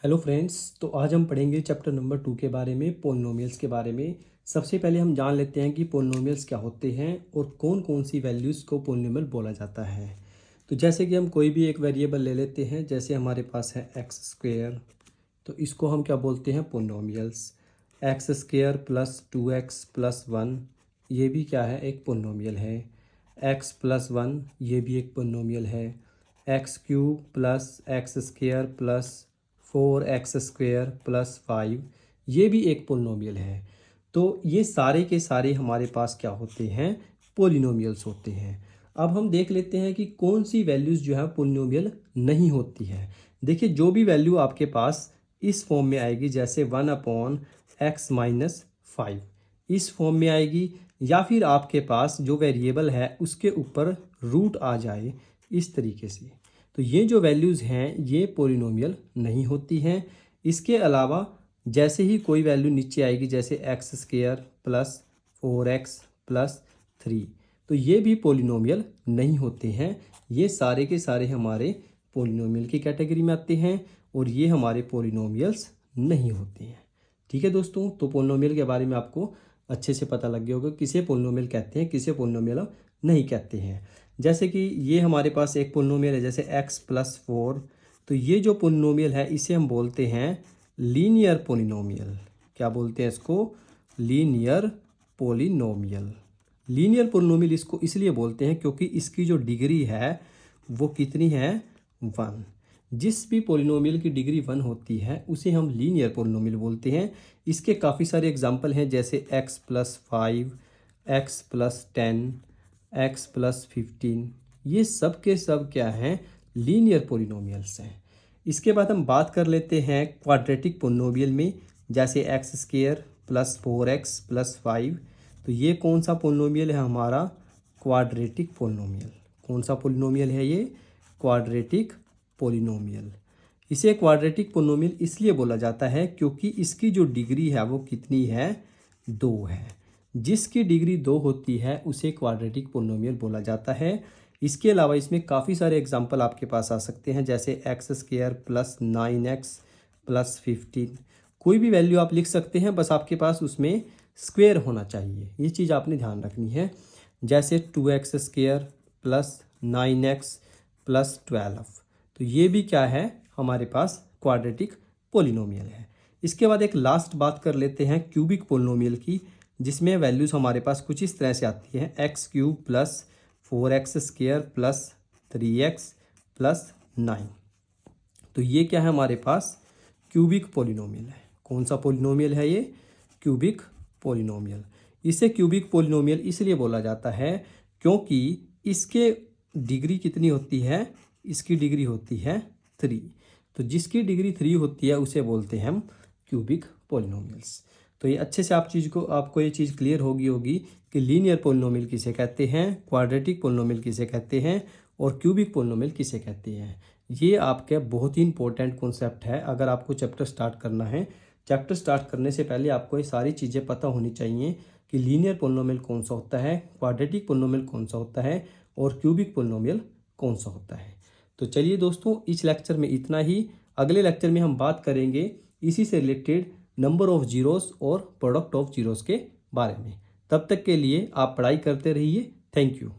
Hello friends, तो आज हम पढ़ेंगे चैप्टर नंबर 2 के बारे में, पोलिनोमियल्स के बारे में। सबसे पहले हम जान लेते हैं कि पोलिनोमियल्स क्या होते हैं और कौन कौन सी वैल्यूज़ को पोलिनोमियल बोला जाता है। तो जैसे कि हम कोई भी एक वेरिएबल ले लेते हैं, जैसे हमारे पास है एक्स स्क्वेयर, तो इसको हम क्या बोलते हैं, polynomials. X square plus 2x plus 1, ये भी क्या है, एक पोलिनोमियल है। एक्स प्लस 1, ये भी एक पोलिनोमियल है। X cube plus x square plus 4x square plus 5, ये भी एक पोलिनोमियल है। तो ये सारे के सारे हमारे पास क्या होते हैं, पोलिनोमियल्स होते हैं। अब हम देख लेते हैं कि कौन सी वैल्यूज़ जो है पोलिनोमियल नहीं होती है। देखिए, जो भी वैल्यू आपके पास इस फॉर्म में आएगी, जैसे 1/x-5 इस फॉर्म में आएगी, या फिर आपके पास जो वेरिएबल है उसके ऊपर रूट आ जाए इस तरीके से, तो ये जो वैल्यूज़ हैं ये पोलिनोमियल नहीं होती हैं। इसके अलावा जैसे ही कोई वैल्यू नीचे आएगी, जैसे x square plus 4x plus 3, तो ये भी पोलिनोमियल नहीं होते हैं। ये सारे के सारे हमारे पोलिनोमियल की कैटेगरी में आते हैं और ये हमारे पोलिनोमियल्स नहीं होते हैं। ठीक है दोस्तों, तो पोलिनोमियल के बारे में आपको अच्छे से पता लग गया होगा किसे पोलिनोमियल कहते हैं, किसे पोलिनोमियल नहीं कहते हैं। जैसे कि ये हमारे पास एक पोलिनोमियल है, जैसे x प्लस 4, तो ये जो पोलिनोमियल है इसे हम बोलते हैं लीनियर पोलिनोमियल। क्या बोलते हैं इसको, लीनियर पोलिनोमियल। लीनियर पोलिनोमियल इसको इसलिए बोलते हैं क्योंकि इसकी जो डिग्री है वो कितनी है, 1। जिस भी पोलिनोमियल की डिग्री 1 होती है उसे हम लीनियर पोलिनोमियल बोलते हैं। इसके काफ़ी सारे एग्जाम्पल हैं, जैसे x plus 5, x plus 10, x plus 15, ये सब के सब क्या हैं, लीनियर पोलिनोमियल्स हैं। इसके बाद हम बात कर लेते हैं क्वाड्रेटिक पोलिनोमियल में, जैसे x square plus 4x plus 5, तो ये कौन सा पोलिनोमियल है हमारा, क्वाड्रेटिक पोलिनोमियल। कौन सा पोलिनोमियल है ये, क्वाड्रेटिक पोलिनोमियल। इसे क्वाड्रेटिक पोलिनोमियल इसलिए बोला जाता है क्योंकि इसकी जो डिग्री है वो कितनी है, 2 है। जिसकी डिग्री 2 होती है उसे क्वाड्रेटिक पोलिनोमियल बोला जाता है। इसके अलावा इसमें काफ़ी सारे एग्जाम्पल आपके पास आ सकते हैं, जैसे x square plus 9x plus 15, कोई भी वैल्यू आप लिख सकते हैं, बस आपके पास उसमें स्क्वेयर होना चाहिए, ये चीज़ आपने ध्यान रखनी है। जैसे 2x square plus 9x plus 12, तो ये भी क्या है, हमारे पास क्वाड्रेटिक पोलिनोमियल है। इसके बाद एक लास्ट बात कर लेते हैं क्यूबिक पोलिनोमियल की, जिसमें वैल्यूज़ हमारे पास कुछ इस तरह से आती है, x cube plus 4x square plus 3x plus 9, तो ये क्या है, हमारे पास क्यूबिक पोलिनोमियल है। कौन सा पोलिनोमियल है ये, क्यूबिक पोलिनोमियल। इसे क्यूबिक पोलिनोमियल इसलिए बोला जाता है क्योंकि इसके डिग्री कितनी होती है, इसकी डिग्री होती है 3, तो जिसकी डिग्री 3 होती है उसे बोलते हैं हम क्यूबिक पोलिनोमियल्स। तो ये अच्छे से आपको ये चीज़ क्लियर होगी कि लीनियर पोलिनोमियल किसे कहते हैं, क्वाड्रेटिक पोलिनोमियल किसे कहते हैं और क्यूबिक पोलिनोमियल किसे कहते हैं। ये आपके बहुत ही इंपॉर्टेंट कॉन्सेप्ट है। अगर आपको चैप्टर स्टार्ट करना है, चैप्टर स्टार्ट करने से पहले आपको ये सारी चीज़ें पता होनी चाहिए कि लीनियर पोलिनोमियल कौन सा होता है, क्वाड्रेटिक पोलिनोमियल कौन सा होता है और क्यूबिक पोलिनोमियल कौन सा होता है। तो चलिए दोस्तों, इस लेक्चर में इतना ही। अगले लेक्चर में हम बात करेंगे इसी से रिलेटेड नंबर ऑफ जीरोस और प्रोडक्ट ऑफ जीरोस के बारे में। तब तक के लिए आप पढ़ाई करते रहिए। Thank you.